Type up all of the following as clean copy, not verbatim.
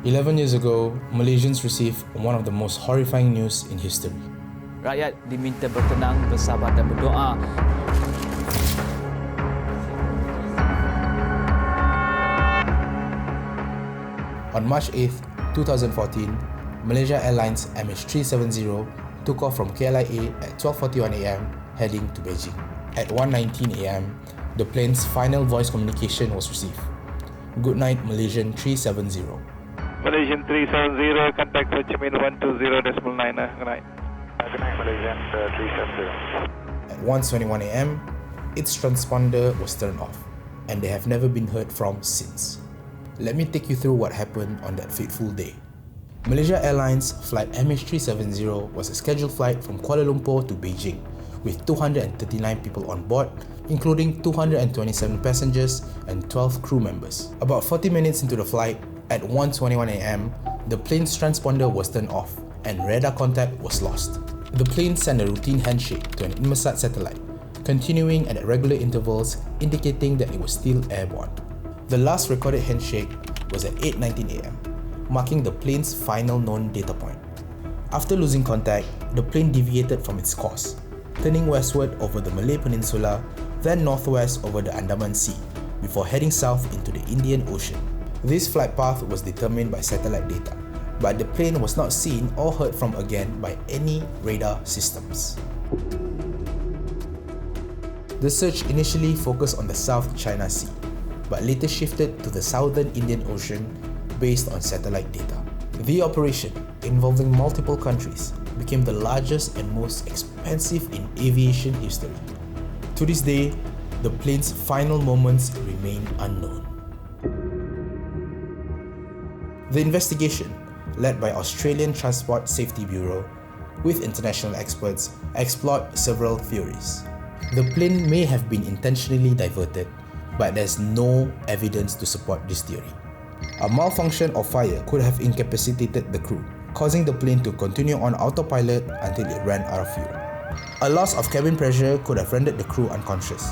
11 years ago, Malaysians received one of the most horrifying news in history. Rakyat diminta bertenang, bersabar dan berdoa. On March 8, 2014, Malaysia Airlines MH370 took off from KLIA at 12:41 a.m. heading to Beijing. At 1:19 a.m., the plane's final voice communication was received. Good night, Malaysian 370. Malaysian 370, contact Ho Chi Minh 120.9. Good night. Good night, Malaysian 370. At 1:21 a.m., its transponder was turned off, and they have never been heard from since. Let me take you through what happened on that fateful day. Malaysia Airlines flight MH370 was a scheduled flight from Kuala Lumpur to Beijing, with 239 people on board, including 227 passengers and 12 crew members. About 40 minutes into the flight, at 1:21 a.m., the plane's transponder was turned off and radar contact was lost. The plane sent a routine handshake to an Inmarsat satellite, continuing at regular intervals, indicating that it was still airborne. The last recorded handshake was at 8:19 a.m., marking the plane's final known data point. After losing contact, the plane deviated from its course, turning westward over the Malay Peninsula, then northwest over the Andaman Sea, before heading south into the Indian Ocean. This flight path was determined by satellite data, but the plane was not seen or heard from again by any radar systems. The search initially focused on the South China Sea, but later shifted to the southern Indian Ocean based on satellite data. The operation, involving multiple countries, became the largest and most expensive in aviation history. To this day, the plane's final moments remain unknown. The investigation, led by Australian Transport Safety Bureau, with international experts, explored several theories. The plane may have been intentionally diverted, but there's no evidence to support this theory. A malfunction or fire could have incapacitated the crew, causing the plane to continue on autopilot until it ran out of fuel. A loss of cabin pressure could have rendered the crew unconscious,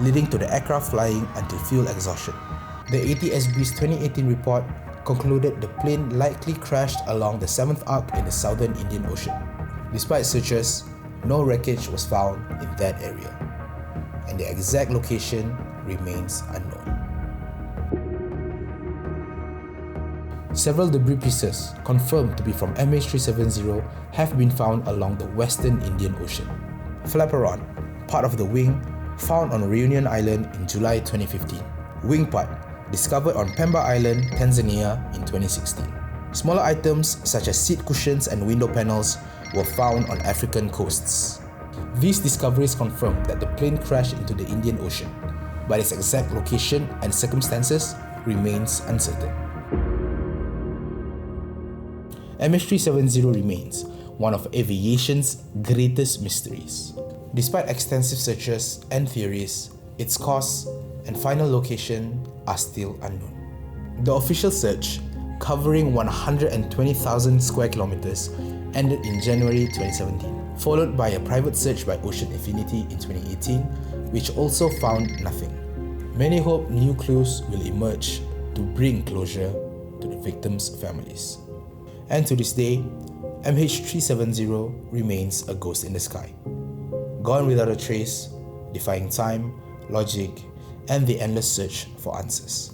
leading to the aircraft flying until fuel exhaustion. The ATSB's 2018 report concluded the plane likely crashed along the 7th arc in the southern Indian Ocean. Despite searches, no wreckage was found in that area, and the exact location remains unknown. Several debris pieces, confirmed to be from MH370, have been found along the western Indian Ocean. Flaperon, part of the wing, found on Reunion Island in July 2015. Wing part, discovered on Pemba Island, Tanzania in 2016. Smaller items such as seat cushions and window panels were found on African coasts. These discoveries confirm that the plane crashed into the Indian Ocean, but its exact location and circumstances remains uncertain. MH370 remains one of aviation's greatest mysteries. Despite extensive searches and theories, its cause and final location are still unknown. The official search, covering 120,000 square kilometers, ended in January 2017, followed by a private search by Ocean Infinity in 2018, which also found nothing. Many hope new clues will emerge to bring closure to the victims' families. And to this day, MH370 remains a ghost in the sky, gone without a trace, defying time, logic, and the endless search for answers.